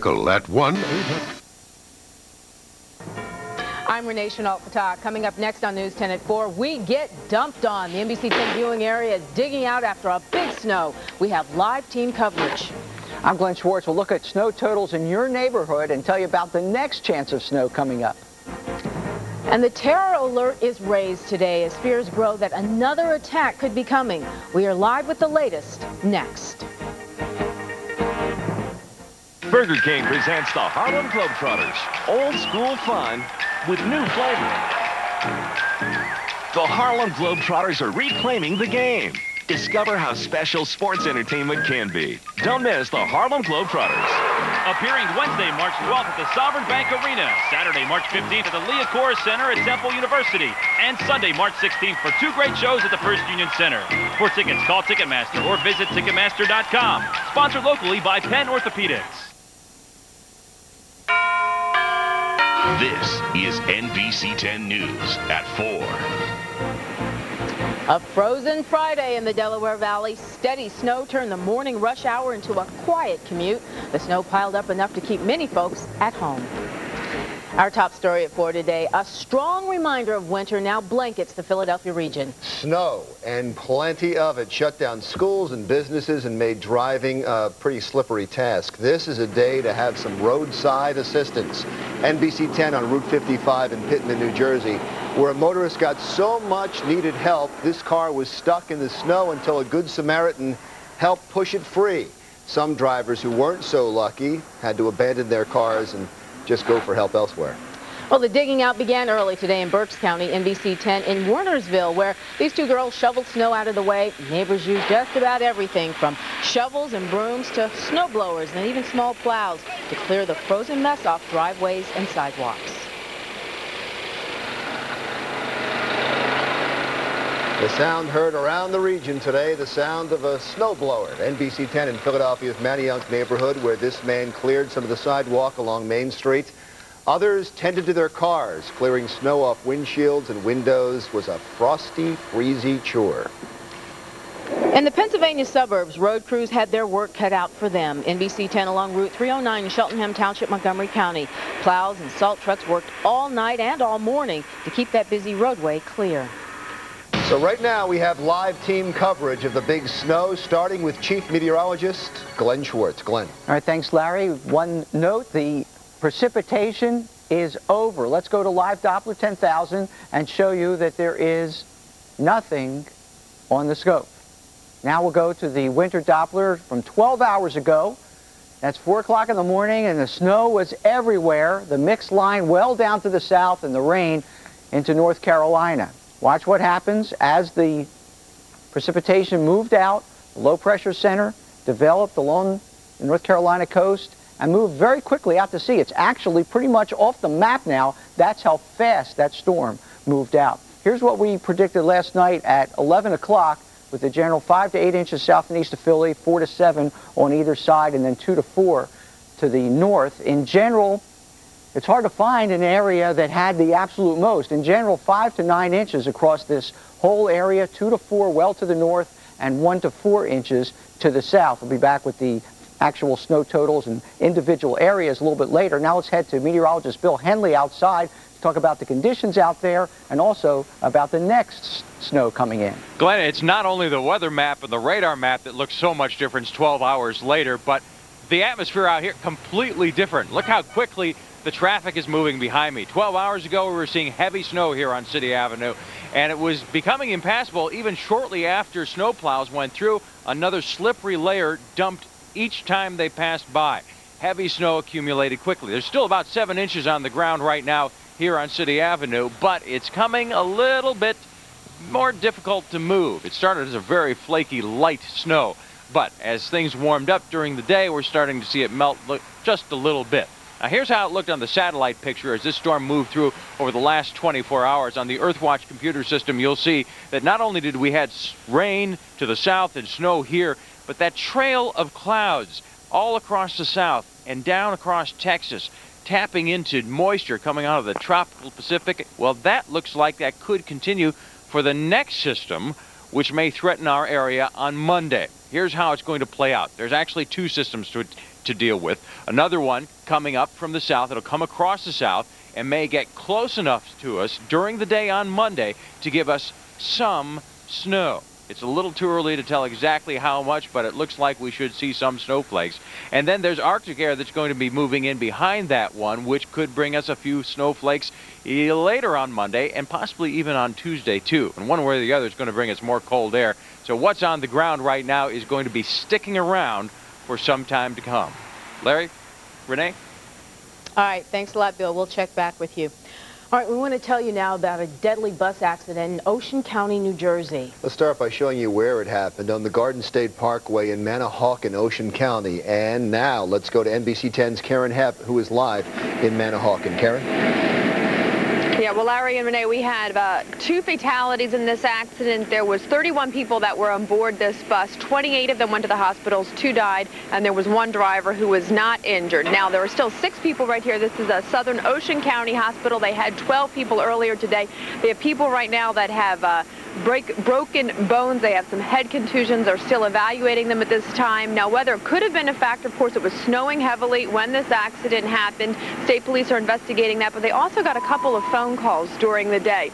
at 1-800. I'm Renee Chenault-Fatah. Coming up next on News 10 at 4, we get dumped on. The NBC 10 viewing area is digging out after a big snow. We have live team coverage. I'm Glenn Schwartz. We'll look at snow totals in your neighborhood and tell you about the next chance of snow coming up. And the terror alert is raised today as fears grow that another attack could be coming. We are live with the latest next. Burger King presents the Harlem Globetrotters. Old school fun with new flavor. The Harlem Globetrotters are reclaiming the game. Discover how special sports entertainment can be. Don't miss the Harlem Globetrotters. Appearing Wednesday, March 12th at the Sovereign Bank Arena. Saturday, March 15th at the Leah Center at Temple University. And Sunday, March 16th for 2 great shows at the First Union Center. For tickets, call Ticketmaster or visit Ticketmaster.com. Sponsored locally by Penn Orthopedics. This is NBC 10 News at 4. A frozen Friday in the Delaware Valley. Steady snow turned the morning rush hour into a quiet commute. The snow piled up enough to keep many folks at home. Our top story at 4 today, a strong reminder of winter now blankets the Philadelphia region. Snow and plenty of it shut down schools and businesses and made driving a pretty slippery task. This is a day to have some roadside assistance. NBC 10 on Route 55 in Pittman, New Jersey, where a motorist got so much needed help, this car was stuck in the snow until a good Samaritan helped push it free. Some drivers who weren't so lucky had to abandon their cars and just go for help elsewhere. Well, the digging out began early today in Berks County, NBC 10 in Wernersville, where these 2 girls shoveled snow out of the way. Neighbors used just about everything from shovels and brooms to snow blowers and even small plows to clear the frozen mess off driveways and sidewalks. The sound heard around the region today, the sound of a snowblower. NBC 10 in Philadelphia's Manayunk neighborhood, where this man cleared some of the sidewalk along Main Street. Others tended to their cars. Clearing snow off windshields and windows was a frosty, breezy chore. In the Pennsylvania suburbs, road crews had their work cut out for them. NBC 10 along Route 309 in Cheltenham Township, Montgomery County. Plows and salt trucks worked all night and all morning to keep that busy roadway clear. So right now we have live team coverage of the big snow, starting with Chief Meteorologist Glenn Schwartz. Glenn. All right, thanks, Larry. One note, the precipitation is over. Let's go to Live Doppler 10,000 and show you that there is nothing on the scope. Now we'll go to the winter Doppler from 12 hours ago. That's 4 o'clock in the morning, and the snow was everywhere. The mixed line well down to the south and the rain into North Carolina. Watch what happens as the precipitation moved out. The low-pressure center developed along the North Carolina coast and moved very quickly out to sea. It's actually pretty much off the map now. That's how fast that storm moved out. Here's what we predicted last night at 11 o'clock with the general 5 to 8 inches south and east of Philly, 4 to 7 on either side, and then 2 to 4 to the north. In general, it's hard to find an area that had the absolute most. In general, 5 to 9 inches across this whole area, 2 to 4 well to the north, and 1 to 4 inches to the south. We'll be back with the actual snow totals in individual areas a little bit later. Now let's head to meteorologist Bill Henley outside to talk about the conditions out there and also about the next snow coming in. Glenn, it's not only the weather map and the radar map that looks so much different 12 hours later, but the atmosphere out here completely different. Look how quickly the traffic is moving behind me. 12 hours ago, we were seeing heavy snow here on City Avenue, and it was becoming impassable even shortly after snowplows went through. Another slippery layer dumped each time they passed by. Heavy snow accumulated quickly. There's still about 7 inches on the ground right now here on City Avenue, but it's coming a little bit more difficult to move. It started as a very flaky, light snow, but as things warmed up during the day, we're starting to see it melt just a little bit. Now here's how it looked on the satellite picture as this storm moved through over the last 24 hours. On the Earthwatch computer system, you'll see that not only did we have rain to the south and snow here, but that trail of clouds all across the south and down across Texas, tapping into moisture coming out of the tropical Pacific. Well, that looks like that could continue for the next system, which may threaten our area on Monday. Here's how it's going to play out. There's actually 2 systems to to deal with. Another one coming up from the south. It'll come across the south and may get close enough to us during the day on Monday to give us some snow. It's a little too early to tell exactly how much, but it looks like we should see some snowflakes. And then there's Arctic air that's going to be moving in behind that one, which could bring us a few snowflakes later on Monday and possibly even on Tuesday too. And one way or the other is going to bring us more cold air. So what's on the ground right now is going to be sticking around for some time to come. Larry? Renee? All right, thanks a lot, Bill. We'll check back with you. All right, we want to tell you now about a deadly bus accident in Ocean County, New Jersey. Let's start by showing you where it happened, on the Garden State Parkway in Manahawkin, Ocean County. And now let's go to NBC 10's Karen Hepp, who is live in Manahawkin. Karen? Yeah, well, Larry and Renee, we had 2 fatalities in this accident. There was 31 people that were on board this bus. 28 of them went to the hospitals, 2 died, and there was 1 driver who was not injured. Now, there are still 6 people right here. This is a Southern Ocean County hospital. They had 12 people earlier today. They have people right now that have broken bones. They have some head contusions. They're still evaluating them at this time. Now, weather could have been a factor. Of course, it was snowing heavily when this accident happened. State police are investigating that, but they also got a couple of phone calls during the day.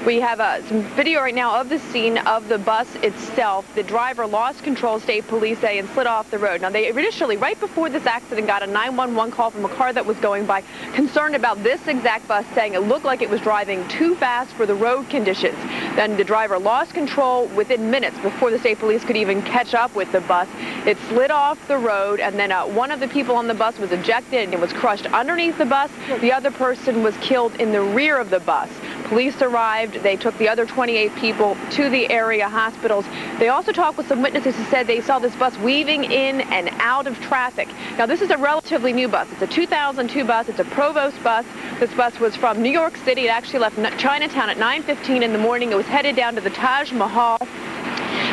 We have some video right now of the scene of the bus itself. The driver lost control, state police say, and slid off the road. Now, they initially, right before this accident, got a 911 call from a car that was going by, concerned about this exact bus, saying it looked like it was driving too fast for the road conditions. Then the driver lost control within minutes before the state police could even catch up with the bus. It slid off the road, and then one of the people on the bus was ejected and it was crushed underneath the bus. The other person was killed in the rear of the bus. Police arrived. They took the other 28 people to the area hospitals. They also talked with some witnesses who said they saw this bus weaving in and out of traffic. Now, this is a relatively new bus. It's a 2002 bus. It's a Provost bus. This bus was from New York City. It actually left Chinatown at 9:15 in the morning. It was headed down to the Taj Mahal.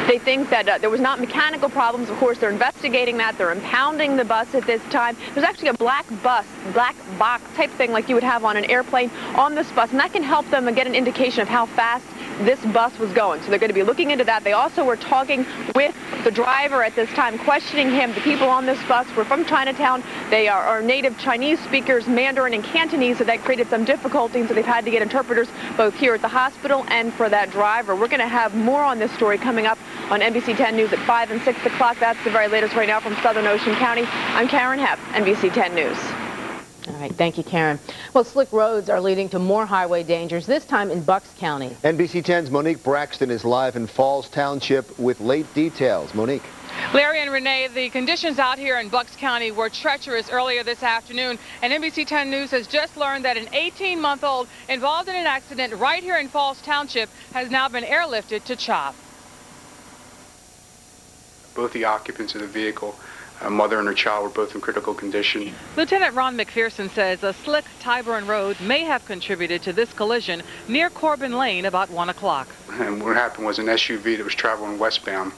They think that there was not mechanical problems. Of course, they're investigating that. They're impounding the bus at this time. There's actually a black box type thing like you would have on an airplane on this bus, and that can help them get an indication of how fast this bus was going. So they're going to be looking into that. They also were talking with the driver at this time, questioning him. The people on this bus were from Chinatown. They are native Chinese speakers, Mandarin and Cantonese, so that created some difficulty, so they've had to get interpreters both here at the hospital and for that driver. We're going to have more on this story coming up on NBC 10 News at 5 and 6 o'clock. That's the very latest right now from Southern Ocean County. I'm Karen Hepp, NBC 10 News. All right, thank you, Karen. Well, slick roads are leading to more highway dangers, this time in Bucks County. NBC 10's Monique Braxton is live in Falls Township with late details. Monique. Larry and Renee, the conditions out here in Bucks County were treacherous earlier this afternoon, and NBC 10 News has just learned that an 18-month-old involved in an accident right here in Falls Township has now been airlifted to CHOP. Both the occupants of the vehicle, a mother and her child, were both in critical condition. Lieutenant Ron McPherson says a slick Tyburn road may have contributed to this collision near Corbin Lane about 1 o'clock. And what happened was an SUV that was traveling westbound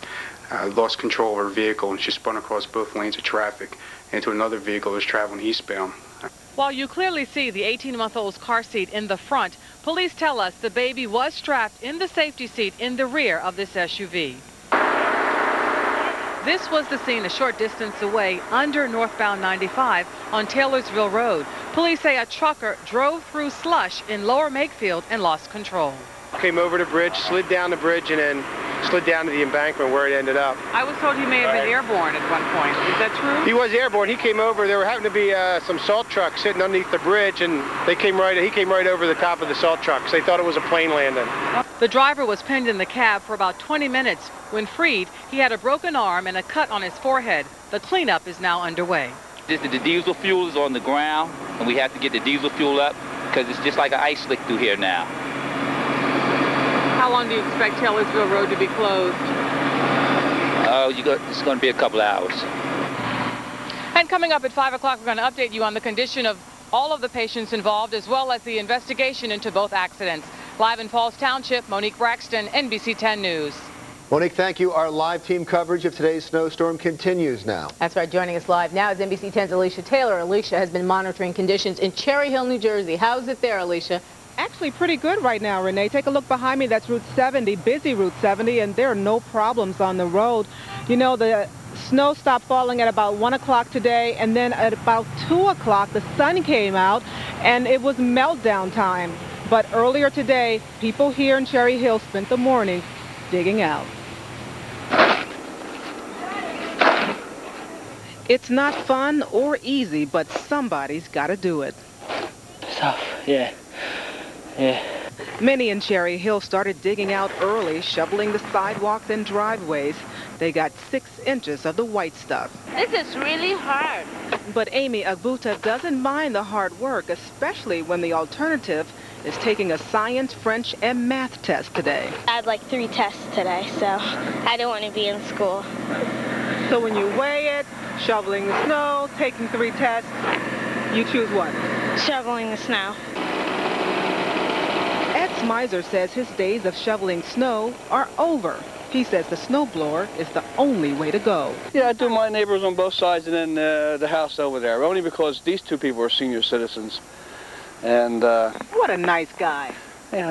lost control of her vehicle, and she spun across both lanes of traffic into another vehicle that was traveling eastbound. While you clearly see the 18-month-old's car seat in the front, police tell us the baby was strapped in the safety seat in the rear of this SUV. This was the scene a short distance away under northbound 95 on Taylorsville Road. Police say a trucker drove through slush in Lower Makefield and lost control. Came over the bridge, slid down the bridge, and then slid down to the embankment where it ended up. I was told he may have been airborne at one point. Is that true? He was airborne. He came over. There happened to be some salt trucks sitting underneath the bridge, and he came right over the top of the salt trucks. They thought it was a plane landing. The driver was pinned in the cab for about 20 minutes. When freed, he had a broken arm and a cut on his forehead. The cleanup is now underway. The diesel fuel is on the ground, and we have to get the diesel fuel up because it's just like an ice slick through here now. How long do you expect Taylorsville Road to be closed? It's going to be a couple hours. And coming up at 5 o'clock, we're going to update you on the condition of all of the patients involved, as well as the investigation into both accidents. Live in Falls Township, Monique Braxton, NBC 10 News. Monique, thank you. Our live team coverage of today's snowstorm continues now. That's right. Joining us live now is NBC 10's Alicia Taylor. Alicia has been monitoring conditions in Cherry Hill, New Jersey. How's it there, Alicia? Actually pretty good right now, Renee. Take a look behind me. That's Route 70, busy Route 70, and there are no problems on the road. You know, the Snow stopped falling at about 1 o'clock today, and then at about 2 o'clock, the sun came out, and it was meltdown time. But earlier today, people here in Cherry Hill spent the morning digging out. It's not fun or easy, but somebody's got to do it. Tough, yeah. Many in Cherry Hill started digging out early, shoveling the sidewalks and driveways. They got 6 inches of the white stuff. This is really hard. But Amy Agbuta doesn't mind the hard work, especially when the alternative is taking a science, French, and math test today. I had like 3 tests today, so I didn't want to be in school. So when you weigh it, shoveling the snow, taking 3 tests, you choose what? Shoveling the snow. Ed Smizer says his days of shoveling snow are over. He says the snowblower is the only way to go. Yeah, I do my neighbors on both sides and then the house over there, only because these 2 people are senior citizens. And what a nice guy. Yeah.